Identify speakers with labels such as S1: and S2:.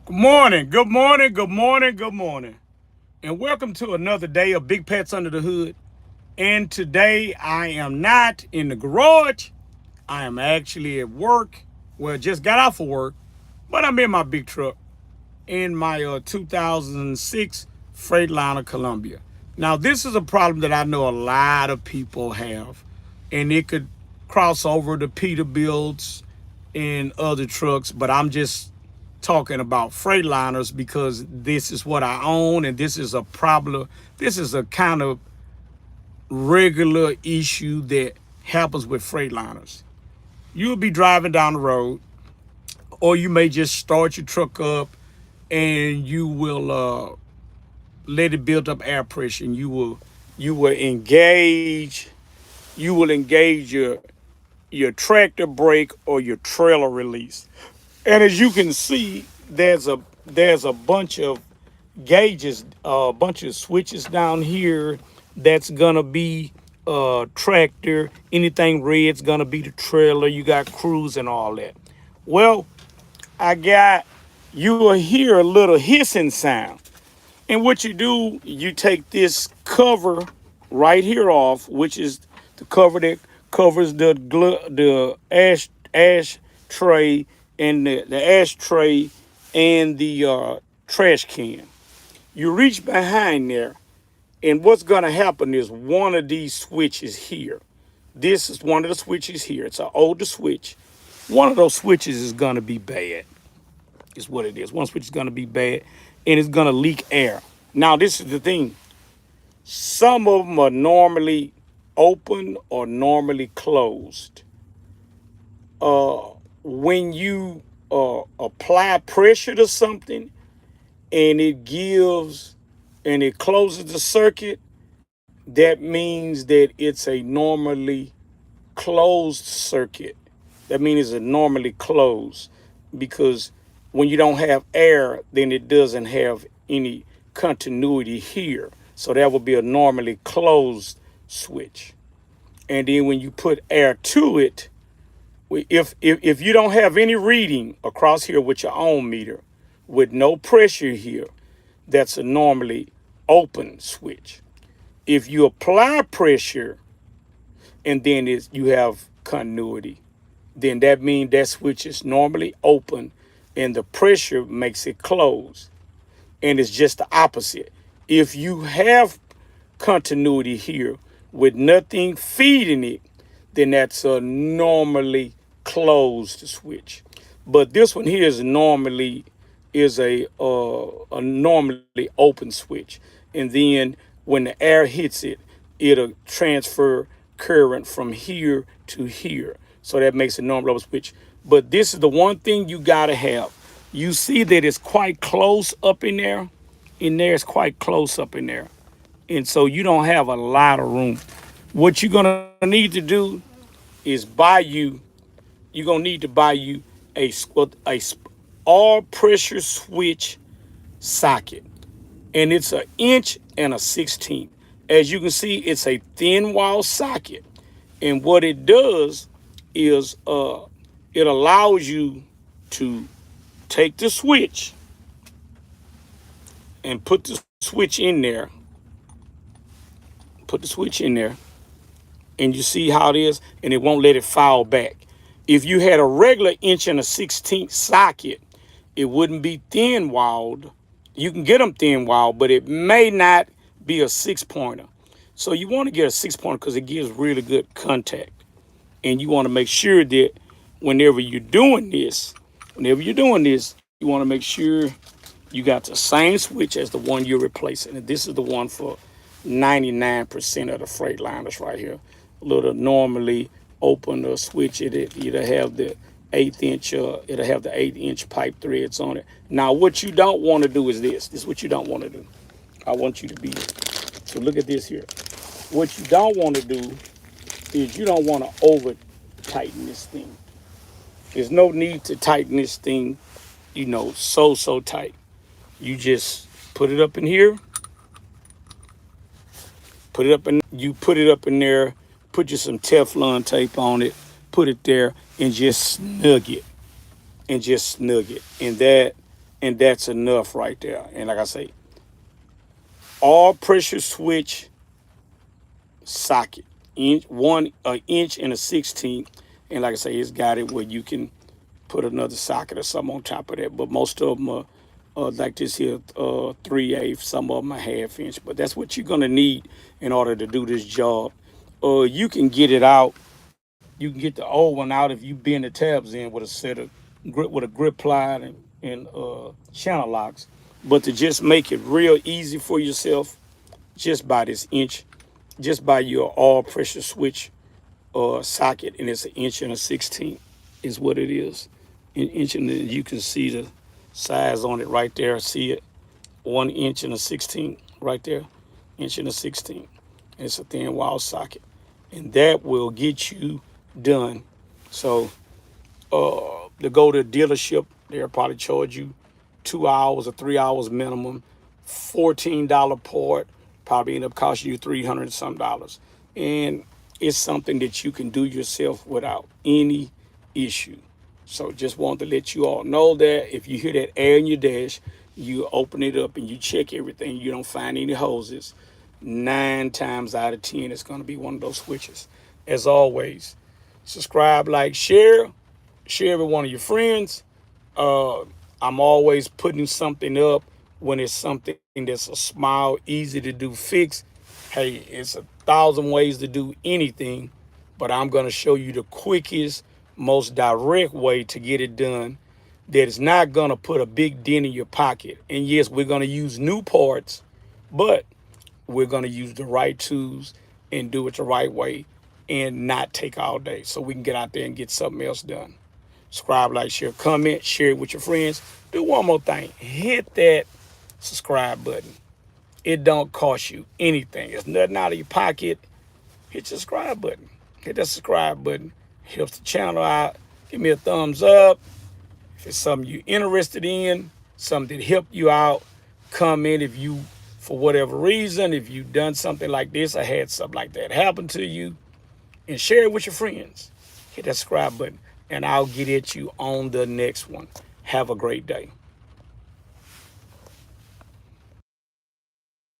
S1: Good morning, good morning, good morning, good morning. And welcome to another day of Big Pets Under the Hood. And today I am not in the garage. I am actually at work. Well, just got off of work, but I'm in my big truck in my 2006 Freightliner Columbia. Now, this is a problem that I know a lot of people have, and it could cross over to Peterbilt's and other trucks, but I'm just talking about Freightliners because this is what I own, and this is a problem. This is a kind of regular issue that happens with Freightliners. You'll be driving down the road, or you may just start your truck up and you will let it build up air pressure, and you will engage your tractor brake or your trailer release. And as you can see, there's a bunch of gauges, a bunch of switches down here. That's gonna be tractor. Anything red's gonna be the trailer. You got cruise and all that. Well, you will hear a little hissing sound. And what you do, you take this cover right here off, which is the cover that covers the ash tray and the ashtray and the trash can. You reach behind there, and what's gonna happen is one of these switches here. This is one of the switches here. It's an older switch. One of those switches is gonna be bad. Is what it is. One switch is gonna be bad, and it's gonna leak air. Now, this is the thing. Some of them are normally open or normally closed. When you apply pressure to something and it closes the circuit, that means that it's a normally closed circuit. That means it's normally closed because when you don't have air, then it doesn't have any continuity here. So that would be a normally closed switch. And then when you put air to it, if you don't have any reading across here with your ohm meter, with no pressure here, that's a normally open switch. If you apply pressure and then you have continuity, then that means that switch is normally open and the pressure makes it close. And it's just the opposite. If you have continuity here with nothing feeding it, then that's a normally closed switch. But this one here is a normally open switch. And then when the air hits it, it'll transfer current from here to here. So that makes a normal open switch. But this is the one thing you gotta have. You see that it's quite close up in there. In there, it's quite close up in there. And so you don't have a lot of room. What you're gonna need to do is you're gonna need to buy you a all pressure switch socket, and it's an inch and a 16th. As you can see, it's a thin wall socket, and what it does is it allows you to take the switch and put the switch in there. Put the switch in there, and you see how it is, and it won't let it fall back. If you had a regular inch and a 16th socket, it wouldn't be thin walled. You can get them thin walled, but it may not be a 6-pointer. So you want to get a 6-pointer because it gives really good contact. And you want to make sure that whenever you're doing this, you want to make sure you got the same switch as the one you're replacing. And this is the one for 99% of the Freightliners right here. A little normally open or switch it'll have the eighth inch pipe threads on it. Now what you don't want to do is this. This is what you don't want to do. I want you to be so look at this here. What you don't want to do is you don't want to over tighten this thing. There's no need to tighten this thing, so tight. You just put it up in here, you put it up in there, put you some Teflon tape on it, put it there, and just snug it. And that and that's enough right there. And like I say, all pressure switch socket, an inch and a 16th, and like I say, it's got it where you can put another socket or something on top of that. But most of them are like this here, 3/8. Some of them are ½ inch. But that's what you're gonna need in order to do this job. You can get it out. You can get the old one out if you bend the tabs in with a set of grip with a grip ply and channel locks. But to just make it real easy for yourself, just by this inch, just by your all pressure switch socket, and it's an inch and a 16th is what it is. An inch, and you can see the size on it right there. See it, 1 inch and a 16th right there, inch and a 16th. It's a thin wall socket, and that will get you done. So to go to a dealership, they'll probably charge you 2 hours or 3 hours minimum, $14 port, probably end up costing you $300 and some dollars. And it's something that you can do yourself without any issue. So just wanted to let you all know that if you hear that air in your dash, you open it up and you check everything, you don't find any hoses, 9 times out of 10, it's going to be one of those switches. As always, subscribe, like, share with one of your friends. I'm always putting something up when it's something that's a small, easy to do fix. Hey, it's 1,000 ways to do anything, but I'm going to show you the quickest, most direct way to get it done that is not going to put a big dent in your pocket. And yes, we're going to use new parts, but we're going to use the right tools and do it the right way and not take all day so we can get out there and get something else done. Subscribe, like, share, comment, share it with your friends. Do one more thing. Hit that subscribe button. It don't cost you anything. It's nothing out of your pocket. Hit the subscribe button. Hit that subscribe button. Helps the channel out. Give me a thumbs up. If it's something you're interested in, something that helped you out, comment if you, for whatever reason, if you've done something like this or had something like that happen to you, and share it with your friends. Hit that subscribe button, and I'll get at you on the next one. Have a great day.